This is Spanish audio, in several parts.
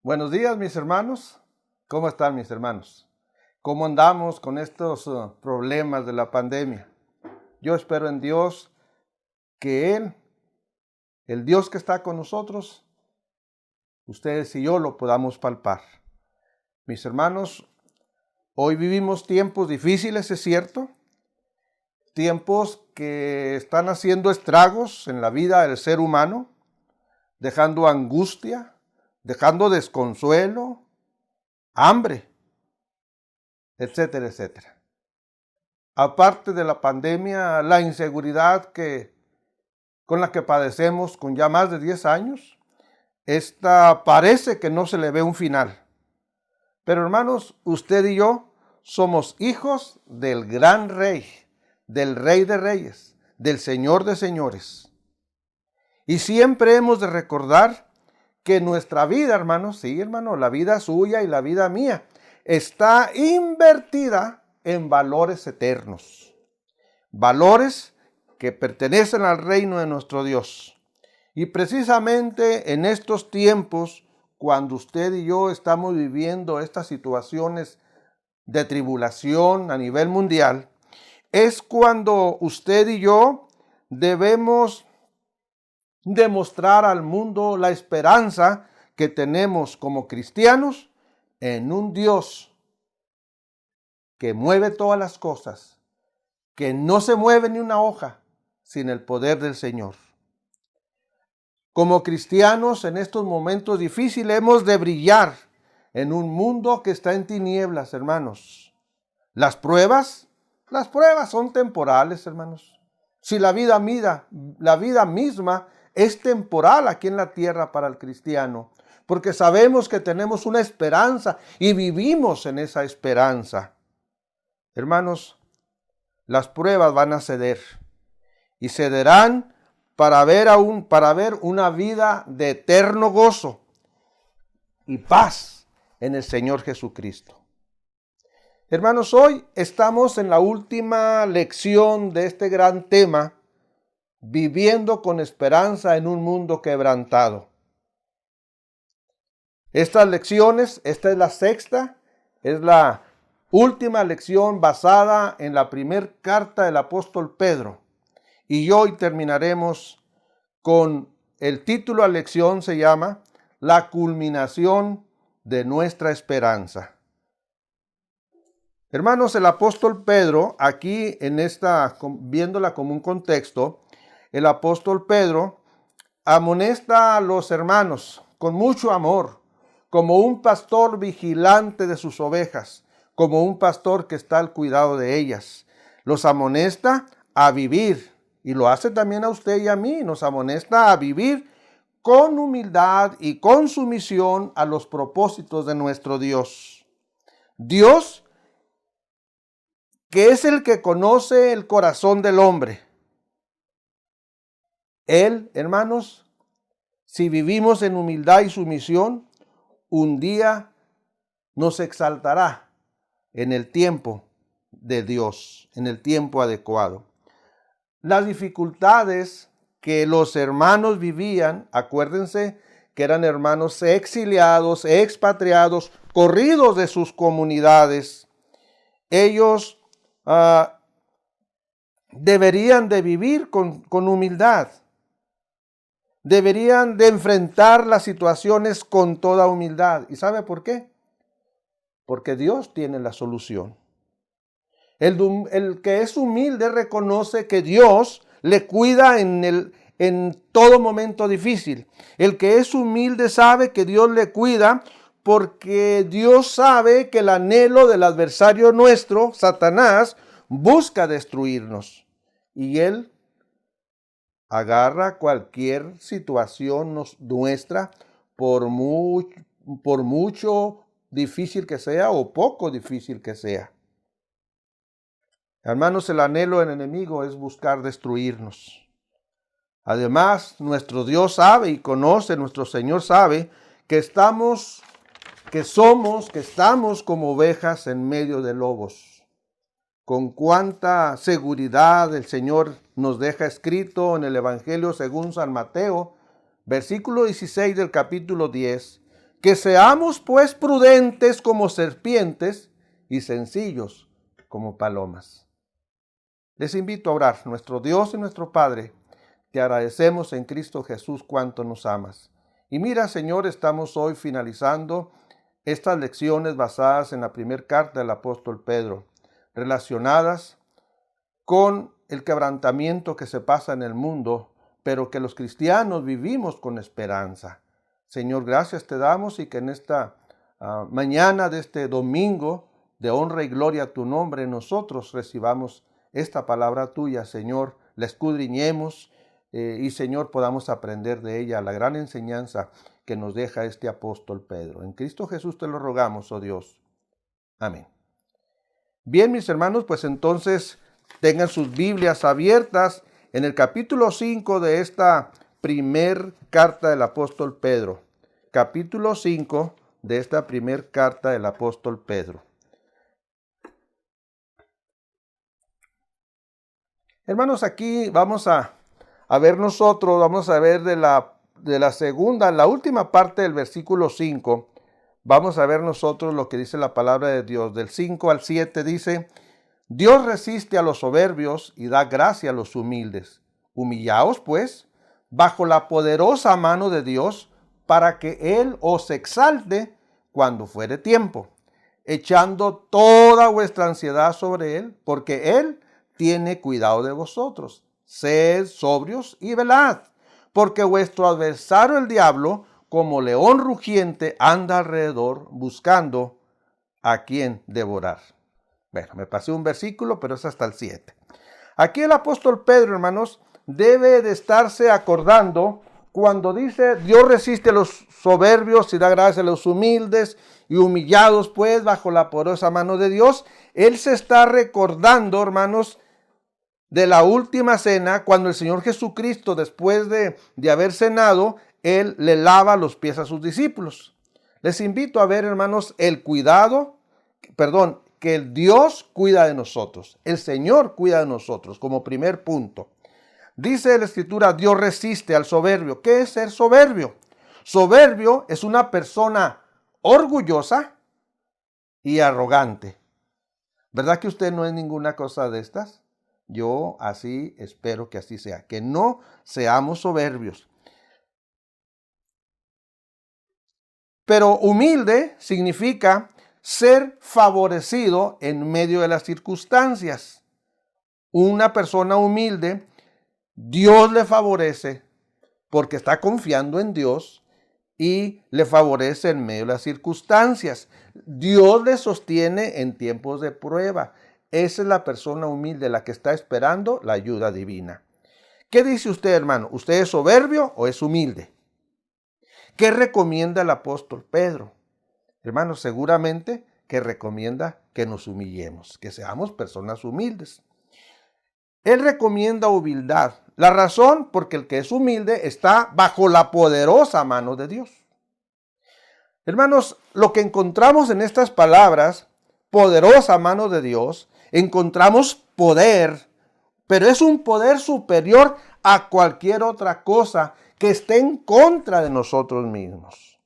Buenos días, mis hermanos. ¿Cómo están, mis hermanos? ¿Cómo andamos con estos problemas de la pandemia? Yo espero en Dios que Él, el Dios que está con nosotros, ustedes y yo lo podamos palpar. Mis hermanos, hoy vivimos tiempos difíciles, es cierto, tiempos que están haciendo estragos en la vida del ser humano, dejando angustia, dejando desconsuelo, hambre, etcétera, etcétera. Aparte de la pandemia, la inseguridad con la que padecemos con ya más de 10 años, esta parece que no se le ve un final. Pero hermanos, usted y yo somos hijos del gran Rey, del Rey de Reyes, del Señor de Señores. Y siempre hemos de recordar que nuestra vida, hermanos, sí, hermano, la vida suya y la vida mía, está invertida en valores eternos. Valores que pertenecen al reino de nuestro Dios. Y precisamente en estos tiempos, cuando usted y yo estamos viviendo estas situaciones de tribulación a nivel mundial, es cuando usted y yo debemos demostrar al mundo la esperanza que tenemos como cristianos en un Dios que mueve todas las cosas, que no se mueve ni una hoja sin el poder del Señor. Como cristianos en estos momentos difíciles hemos de brillar en un mundo que está en tinieblas, hermanos. Las pruebas son temporales, hermanos. Si la vida misma es temporal aquí en la tierra para el cristiano, porque sabemos que tenemos una esperanza y vivimos en esa esperanza. Hermanos, las pruebas van a ceder y cederán para ver una vida de eterno gozo y paz en el Señor Jesucristo. Hermanos, hoy estamos en la última lección de este gran tema, viviendo con esperanza en un mundo quebrantado. Estas lecciones, esta es la sexta, es la última lección basada en la primera carta del apóstol Pedro. Y hoy terminaremos con el título de la lección, se llama La culminación de nuestra esperanza. Hermanos, el apóstol Pedro, aquí en viéndola como un contexto, el apóstol Pedro amonesta a los hermanos con mucho amor, como un pastor vigilante de sus ovejas, como un pastor que está al cuidado de ellas. Los amonesta a vivir, y lo hace también a usted y a mí, nos amonesta a vivir con humildad y con sumisión a los propósitos de nuestro Dios. Dios, que es el que conoce el corazón del hombre. Él, hermanos, si vivimos en humildad y sumisión, un día nos exaltará en el tiempo de Dios, en el tiempo adecuado. Las dificultades que los hermanos vivían, acuérdense que eran hermanos exiliados, expatriados, corridos de sus comunidades. Ellos deberían de vivir con humildad. Deberían de enfrentar las situaciones con toda humildad. ¿Y sabe por qué? Porque Dios tiene la solución. El que es humilde reconoce que Dios le cuida en todo momento difícil. El que es humilde sabe que Dios le cuida porque Dios sabe que el anhelo del adversario nuestro, Satanás, busca destruirnos. Y él agarra cualquier situación nuestra, por mucho difícil que sea o poco difícil que sea. Hermanos, el anhelo del enemigo es buscar destruirnos. Además, nuestro Dios sabe y conoce, nuestro Señor sabe que estamos como ovejas en medio de lobos. Con cuánta seguridad el Señor nos deja escrito en el Evangelio según San Mateo, versículo 16 del capítulo 10, Que seamos pues prudentes como serpientes y sencillos como palomas. Les invito a orar. Nuestro Dios y nuestro Padre, te agradecemos en Cristo Jesús cuánto nos amas. Y mira, Señor, estamos hoy finalizando estas lecciones basadas en la primera carta del apóstol Pedro, relacionadas con el quebrantamiento que se pasa en el mundo, pero que los cristianos vivimos con esperanza. Señor, gracias te damos y que en esta mañana de este domingo de honra y gloria a tu nombre, nosotros recibamos esta palabra tuya, Señor, la escudriñemos y, Señor, podamos aprender de ella la gran enseñanza que nos deja este apóstol Pedro. En Cristo Jesús te lo rogamos, oh Dios. Amén. Bien, mis hermanos, pues entonces tengan sus Biblias abiertas en el capítulo 5 de esta primer carta del apóstol Pedro. Capítulo 5 de esta primer carta del apóstol Pedro. Hermanos, aquí vamos a ver nosotros, vamos a ver de la segunda, la última parte del versículo 5. Vamos a ver nosotros lo que dice la palabra de Dios. Del 5 al 7 dice: Dios resiste a los soberbios y da gracia a los humildes. Humillaos, pues, bajo la poderosa mano de Dios, para que Él os exalte cuando fuere tiempo, echando toda vuestra ansiedad sobre Él, porque Él tiene cuidado de vosotros. Sed sobrios y velad, porque vuestro adversario el diablo, como león rugiente, anda alrededor buscando a quien devorar. Bueno, me pasé un versículo, pero es hasta el 7. Aquí el apóstol Pedro, hermanos, debe de estarse acordando cuando dice: Dios resiste a los soberbios y da gracia a los humildes, y humillados pues bajo la poderosa mano de Dios. Él se está recordando, hermanos, de la última cena, cuando el Señor Jesucristo, después de haber cenado, Él le lava los pies a sus discípulos. Les invito a ver, hermanos, que el Dios cuida de nosotros, el Señor cuida de nosotros, como primer punto. Dice la Escritura: Dios resiste al soberbio. ¿Qué es ser soberbio? Soberbio es una persona orgullosa y arrogante. ¿Verdad que usted no es ninguna cosa de estas? Yo así espero que así sea, que no seamos soberbios. Pero humilde significa ser favorecido en medio de las circunstancias. Una persona humilde, Dios le favorece porque está confiando en Dios y le favorece en medio de las circunstancias. Dios le sostiene en tiempos de prueba. Esa es la persona humilde, la que está esperando la ayuda divina. ¿Qué dice usted, hermano? ¿Usted es soberbio o es humilde? ¿Qué recomienda el apóstol Pedro? Hermano, seguramente que recomienda que nos humillemos, que seamos personas humildes. Él recomienda humildad. La razón, porque el que es humilde está bajo la poderosa mano de Dios. Hermanos, lo que encontramos en estas palabras, poderosa mano de Dios, encontramos poder, pero es un poder superior a cualquier otra cosa que esté en contra de nosotros mismos.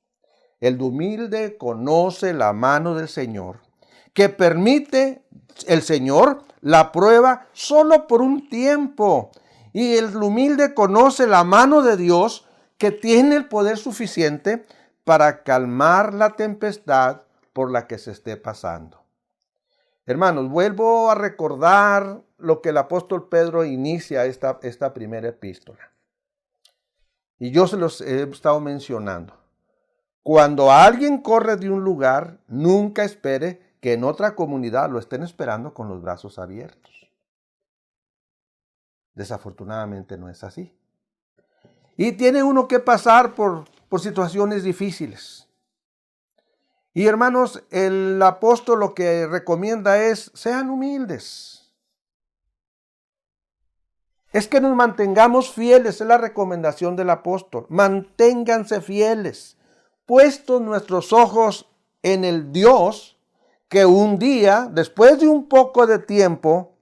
El humilde conoce la mano del Señor, que permite el Señor la prueba solo por un tiempo. Y el humilde conoce la mano de Dios, que tiene el poder suficiente para calmar la tempestad por la que se esté pasando. Hermanos, vuelvo a recordar lo que el apóstol Pedro inicia esta primera epístola. Y yo se los he estado mencionando. Cuando alguien corre de un lugar, nunca espere que en otra comunidad lo estén esperando con los brazos abiertos. Desafortunadamente no es así. Y tiene uno que pasar por situaciones difíciles. Y hermanos, el apóstol lo que recomienda es: sean humildes. Es que nos mantengamos fieles, es la recomendación del apóstol. Manténganse fieles, puestos nuestros ojos en el Dios que un día, después de un poco de tiempo,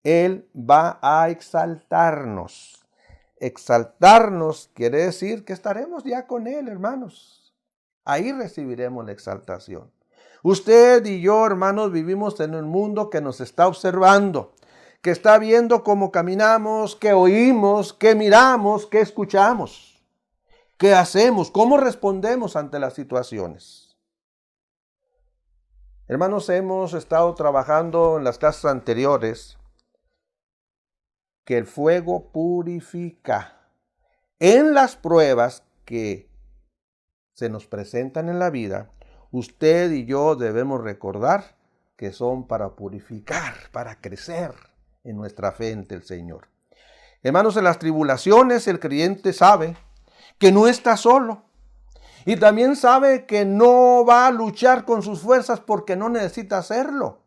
Él va a exaltarnos. Exaltarnos quiere decir que estaremos ya con Él, hermanos. Ahí recibiremos la exaltación. Usted y yo, hermanos, vivimos en un mundo que nos está observando, que está viendo cómo caminamos, qué oímos, qué miramos, qué escuchamos, qué hacemos, cómo respondemos ante las situaciones. Hermanos, hemos estado trabajando en las clases anteriores que el fuego purifica. En las pruebas que se nos presentan en la vida, usted y yo debemos recordar que son para purificar, para crecer en nuestra fe ante el Señor. Hermanos, en las tribulaciones el creyente sabe que no está solo. Y también sabe que no va a luchar con sus fuerzas porque no necesita hacerlo.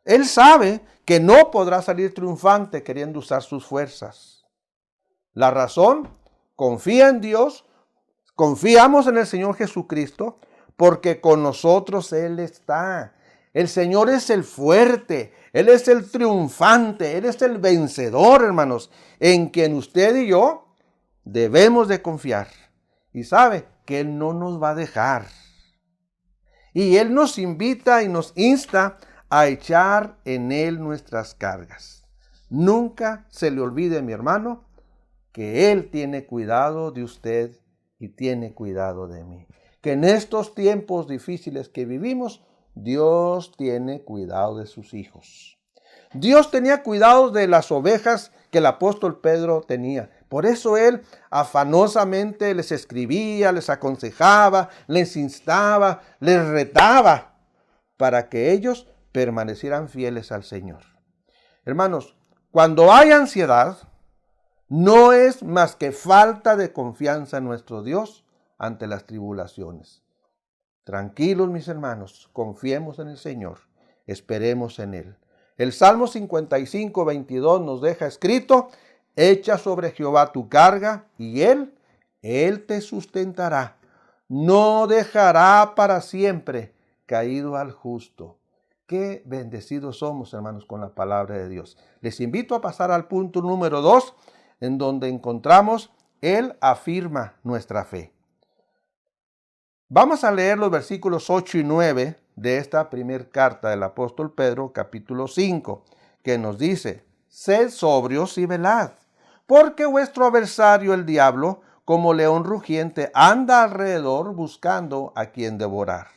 Él sabe que no podrá salir triunfante queriendo usar sus fuerzas. La razón, confía en Dios, confiamos en el Señor Jesucristo, porque con nosotros Él está. El Señor es el fuerte, Él es el triunfante, Él es el vencedor, hermanos, en quien usted y yo debemos de confiar. Y sabe que Él no nos va a dejar. Y Él nos invita y nos insta a echar en Él nuestras cargas. Nunca se le olvide, mi hermano, que Él tiene cuidado de usted y tiene cuidado de mí. Que en estos tiempos difíciles que vivimos, Dios tiene cuidado de sus hijos. Dios tenía cuidado de las ovejas que el apóstol Pedro tenía. Por eso él afanosamente les escribía, les aconsejaba, les instaba, les retaba para que ellos permanecieran fieles al Señor. Hermanos, cuando hay ansiedad, no es más que falta de confianza en nuestro Dios ante las tribulaciones. Tranquilos, mis hermanos, confiemos en el Señor, esperemos en Él. El Salmo 55, 22 nos deja escrito: echa sobre Jehová tu carga y Él te sustentará. No dejará para siempre caído al justo. Qué bendecidos somos, hermanos, con la palabra de Dios. Les invito a pasar al punto número 2, en donde encontramos: Él afirma nuestra fe. Vamos a leer los versículos 8 y 9 de esta primera carta del apóstol Pedro, capítulo 5, que nos dice: sed sobrios y velad, porque vuestro adversario el diablo, como león rugiente, anda alrededor buscando a quien devorar,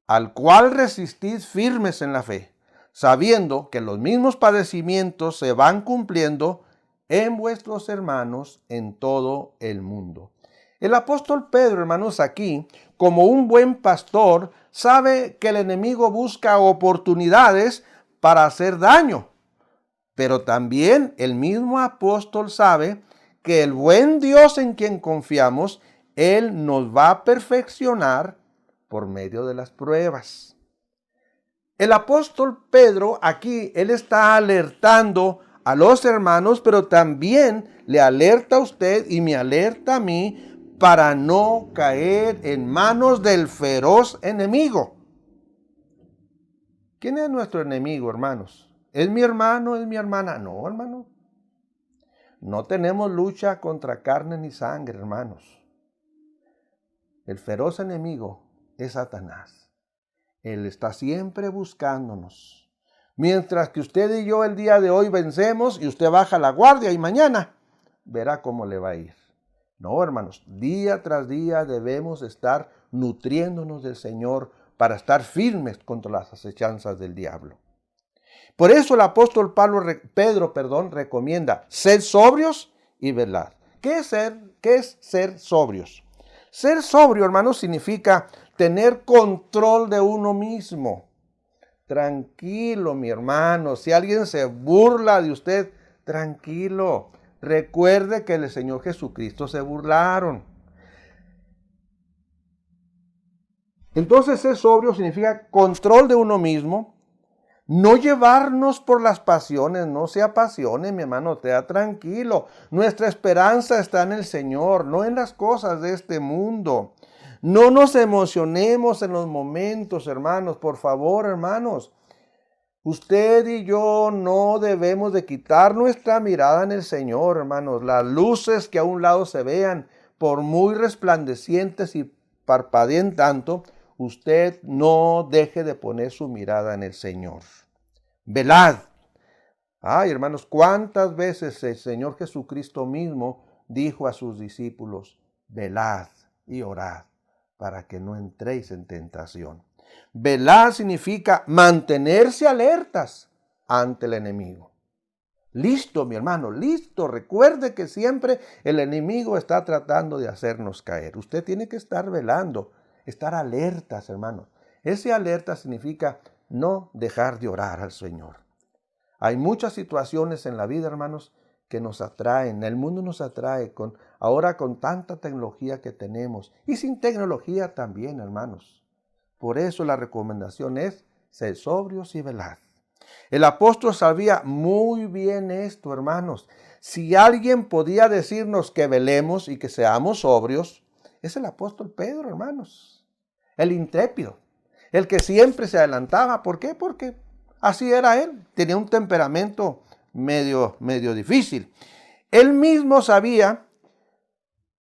al cual resistid firmes en la fe, sabiendo que los mismos padecimientos se van cumpliendo en vuestros hermanos en todo el mundo. El apóstol Pedro, hermanos, aquí, como un buen pastor, sabe que el enemigo busca oportunidades para hacer daño. Pero también el mismo apóstol sabe que el buen Dios en quien confiamos, Él nos va a perfeccionar por medio de las pruebas. El apóstol Pedro aquí, él está alertando a los hermanos, pero también le alerta a usted y me alerta a mí para no caer en manos del feroz enemigo. ¿Quién es nuestro enemigo, hermanos? ¿Es mi hermano? ¿Es mi hermana? No, hermano. No tenemos lucha contra carne ni sangre, hermanos. El feroz enemigo es Satanás. Él está siempre buscándonos. Mientras que usted y yo el día de hoy vencemos y usted baja la guardia y mañana verá cómo le va a ir. No, hermanos, día tras día debemos estar nutriéndonos del Señor para estar firmes contra las acechanzas del diablo. Por eso el apóstol Pedro recomienda: sed sobrios y velad. ¿Qué es ser sobrios? Ser sobrio, hermanos, significa tener control de uno mismo. Tranquilo, mi hermano. Si alguien se burla de usted, tranquilo. Recuerde que el Señor Jesucristo se burlaron. Entonces, ser sobrio significa control de uno mismo, no llevarnos por las pasiones, no se apasione, mi hermano, sea tranquilo. Nuestra esperanza está en el Señor, no en las cosas de este mundo. No nos emocionemos en los momentos, hermanos, por favor, hermanos. Usted y yo no debemos de quitar nuestra mirada en el Señor, hermanos. Las luces que a un lado se vean por muy resplandecientes y parpadeen tanto, usted no deje de poner su mirada en el Señor. Velad. Ay, hermanos, ¿cuántas veces el Señor Jesucristo mismo dijo a sus discípulos, velad y orad para que no entréis en tentación? Velar significa mantenerse alertas ante el enemigo. Listo, mi hermano, listo. Recuerde que siempre el enemigo está tratando de hacernos caer. Usted tiene que estar velando, estar alertas, hermanos. Ese alerta significa no dejar de orar al Señor. Hay muchas situaciones en la vida, hermanos, que nos atraen. El mundo nos atrae ahora con tanta tecnología que tenemos. Y sin tecnología también, hermanos. Por eso la recomendación es ser sobrios y velad. El apóstol sabía muy bien esto, hermanos. Si alguien podía decirnos que velemos y que seamos sobrios, es el apóstol Pedro, hermanos. El intrépido, el que siempre se adelantaba. ¿Por qué? Porque así era él. Tenía un temperamento medio difícil. Él mismo sabía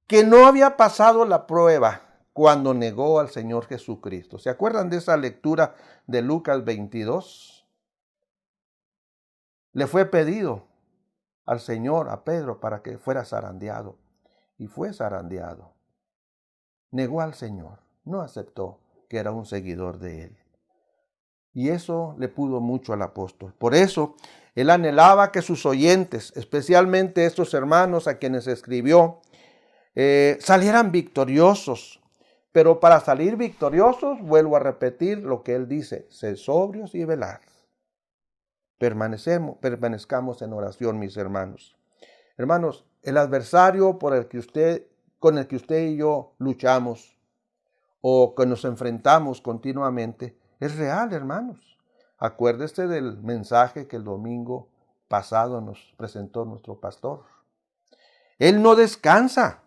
que no había pasado la prueba cuando negó al Señor Jesucristo. ¿Se acuerdan de esa lectura de Lucas 22? Le fue pedido al Señor, a Pedro, para que fuera zarandeado. Y fue zarandeado. Negó al Señor. No aceptó que era un seguidor de él. Y eso le pudo mucho al apóstol. Por eso, él anhelaba que sus oyentes, especialmente estos hermanos a quienes escribió, salieran victoriosos. Pero para salir victoriosos, vuelvo a repetir lo que él dice, sed sobrios y velad. Permanezcamos en oración, mis hermanos. Hermanos, el adversario con el que usted y yo luchamos o que nos enfrentamos continuamente es real, hermanos. Acuérdese del mensaje que el domingo pasado nos presentó nuestro pastor. Él no descansa.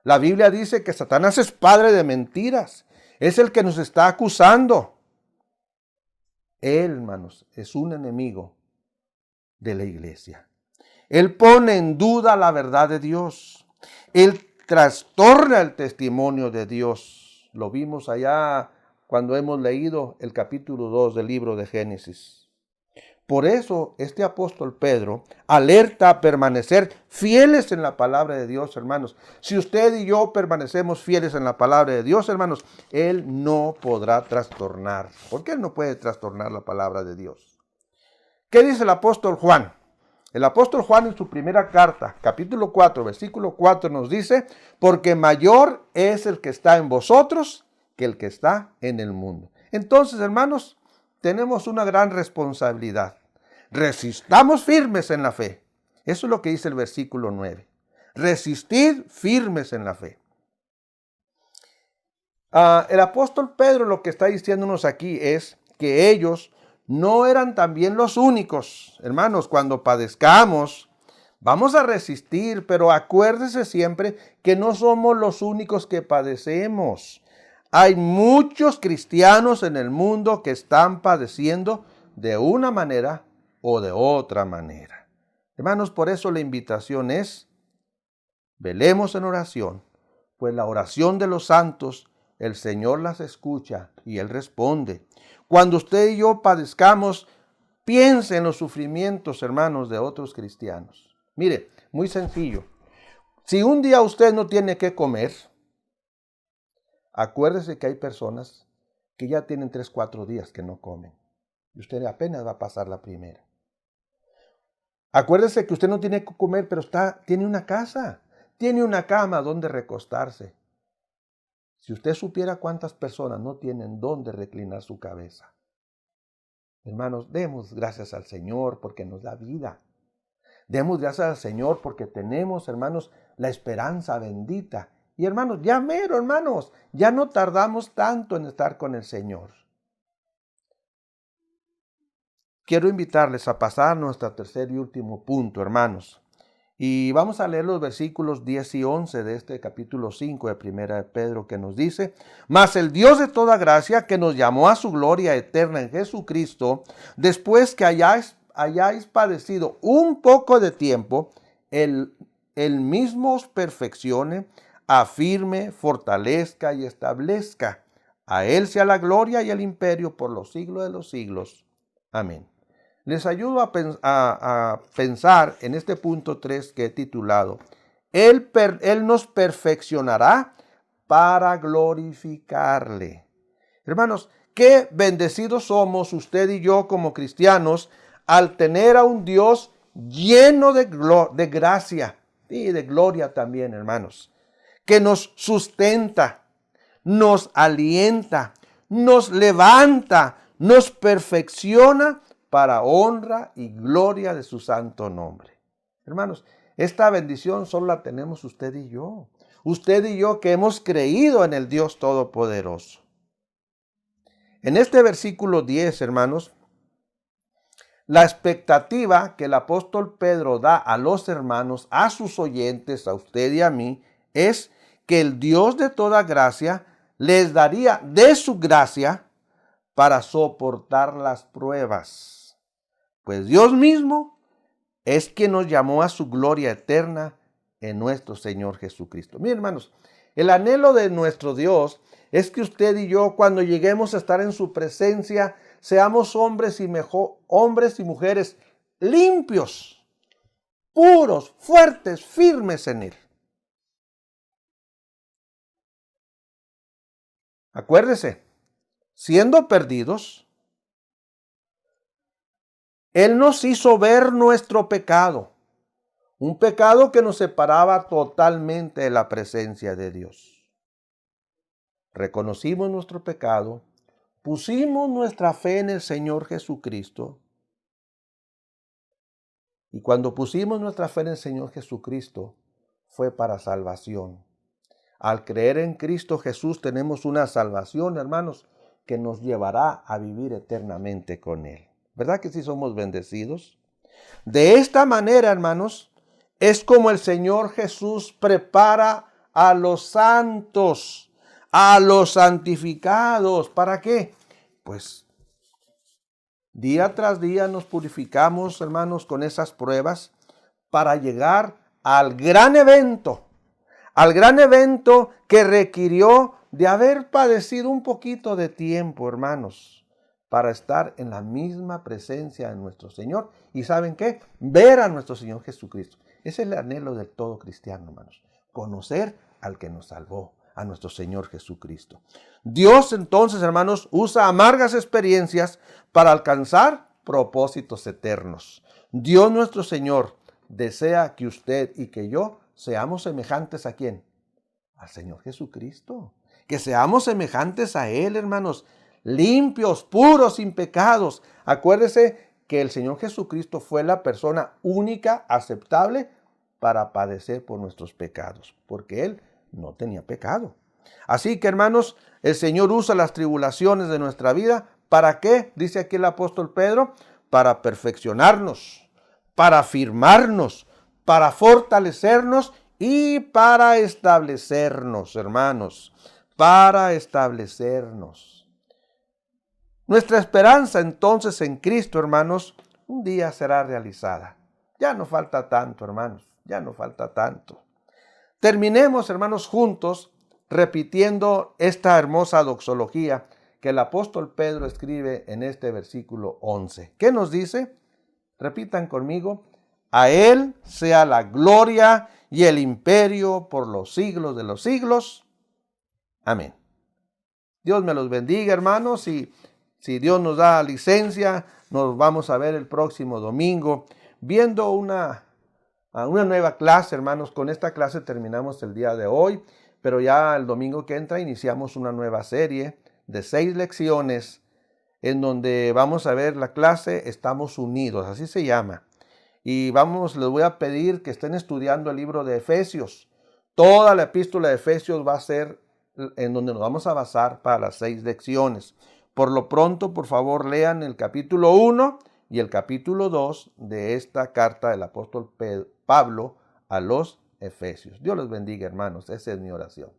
La Biblia dice que Satanás es padre de mentiras. Es el que nos está acusando. Él, hermanos, es un enemigo de la iglesia. Él pone en duda la verdad de Dios. Él trastorna el testimonio de Dios. Lo vimos allá cuando hemos leído el capítulo 2 del libro de Génesis. Por eso este apóstol Pedro alerta a permanecer fieles en la palabra de Dios, hermanos. Si usted y yo permanecemos fieles en la palabra de Dios, hermanos, Él no podrá trastornar. ¿Por qué Él no puede trastornar la palabra de Dios? ¿Qué dice el apóstol Juan? El apóstol Juan en su primera carta, capítulo 4, versículo 4 nos dice, porque mayor es el que está en vosotros que el que está en el mundo. Entonces, hermanos, tenemos una gran responsabilidad. Resistamos firmes en la fe. Eso es lo que dice el versículo 9. Resistid firmes en la fe. El apóstol Pedro lo que está diciéndonos aquí es que ellos no eran también los únicos. Hermanos, cuando padezcamos, vamos a resistir, pero acuérdese siempre que no somos los únicos que padecemos. Hay muchos cristianos en el mundo que están padeciendo de una manera o de otra manera. Hermanos, por eso la invitación es, velemos en oración, pues la oración de los santos, el Señor las escucha y Él responde. Cuando usted y yo padezcamos, piense en los sufrimientos, hermanos, de otros cristianos. Mire, muy sencillo. Si un día usted no tiene que comer, acuérdese que hay personas que ya tienen 3, 4 días que no comen. Y usted apenas va a pasar la primera. Acuérdese que usted no tiene que comer, pero tiene una casa, tiene una cama donde recostarse. Si usted supiera cuántas personas no tienen dónde reclinar su cabeza. Hermanos, demos gracias al Señor porque nos da vida. Demos gracias al Señor porque tenemos, hermanos, la esperanza bendita. Y hermanos, ya mero, hermanos, ya no tardamos tanto en estar con el Señor. Quiero invitarles a pasar nuestro tercer y último punto, hermanos. Y vamos a leer los versículos 10 y 11 de este capítulo 5 de Primera de Pedro, que nos dice: Mas el Dios de toda gracia, que nos llamó a su gloria eterna en Jesucristo, después que hayáis padecido un poco de tiempo, Él mismo os perfeccione, afirme, fortalezca y establezca. A Él sea la gloria y el imperio por los siglos de los siglos. Amén. Les ayudo a pensar en este punto 3 que he titulado, Él nos perfeccionará para glorificarle. Hermanos, qué bendecidos somos usted y yo como cristianos al tener a un Dios lleno de gracia y de gloria también, hermanos, que nos sustenta, nos alienta, nos levanta, nos perfecciona para honra y gloria de su santo nombre. Hermanos, esta bendición solo la tenemos usted y yo. Usted y yo que hemos creído en el Dios Todopoderoso. En este versículo 10, hermanos, la expectativa que el apóstol Pedro da a los hermanos, a sus oyentes, a usted y a mí, es que el Dios de toda gracia les daría de su gracia para soportar las pruebas. Pues Dios mismo es quien nos llamó a su gloria eterna en nuestro Señor Jesucristo. Miren, hermanos, el anhelo de nuestro Dios es que usted y yo, cuando lleguemos a estar en su presencia, seamos hombres y mujeres limpios, puros, fuertes, firmes en Él. Acuérdese, siendo perdidos, Él nos hizo ver nuestro pecado, un pecado que nos separaba totalmente de la presencia de Dios. Reconocimos nuestro pecado, pusimos nuestra fe en el Señor Jesucristo, y cuando pusimos nuestra fe en el Señor Jesucristo, fue para salvación. Al creer en Cristo Jesús tenemos una salvación, hermanos, que nos llevará a vivir eternamente con Él. ¿Verdad que sí somos bendecidos? De esta manera, hermanos, es como el Señor Jesús prepara a los santos, a los santificados. ¿Para qué? Pues día tras día nos purificamos, hermanos, con esas pruebas para llegar al gran evento que requirió de haber padecido un poquito de tiempo, hermanos, para estar en la misma presencia de nuestro Señor. ¿Y saben qué? Ver a nuestro Señor Jesucristo. Ese es el anhelo de todo cristiano, hermanos. Conocer al que nos salvó, a nuestro Señor Jesucristo. Dios entonces, hermanos, usa amargas experiencias para alcanzar propósitos eternos. Dios nuestro Señor desea que usted y que yo seamos semejantes ¿a quién? Al Señor Jesucristo. Que seamos semejantes a Él, hermanos, limpios, puros, sin pecados. Acuérdese que el Señor Jesucristo fue la persona única, aceptable para padecer por nuestros pecados, porque Él no tenía pecado. Así que, hermanos, el Señor usa las tribulaciones de nuestra vida. ¿Para qué? Dice aquí el apóstol Pedro, para perfeccionarnos, para afirmarnos, para fortalecernos y para establecernos, hermanos, para establecernos. Nuestra esperanza entonces en Cristo, hermanos, un día será realizada. Ya no falta tanto, hermanos, ya no falta tanto. Terminemos, hermanos, juntos repitiendo esta hermosa doxología que el apóstol Pedro escribe en este versículo 11. ¿Qué nos dice? Repitan conmigo. A Él sea la gloria y el imperio por los siglos de los siglos. Amén. Dios me los bendiga, hermanos, y si Dios nos da licencia, nos vamos a ver el próximo domingo viendo una nueva clase, hermanos. Con esta clase terminamos el día de hoy, pero ya el domingo que entra iniciamos una nueva serie de 6 lecciones en donde vamos a ver la clase Estamos Unidos, así se llama. Y les voy a pedir que estén estudiando el libro de Efesios. Toda la epístola de Efesios va a ser en donde nos vamos a basar para las 6 lecciones. Por lo pronto, por favor, lean el capítulo 1 y el capítulo 2 de esta carta del apóstol Pablo a los Efesios. Dios los bendiga, hermanos. Esa es mi oración.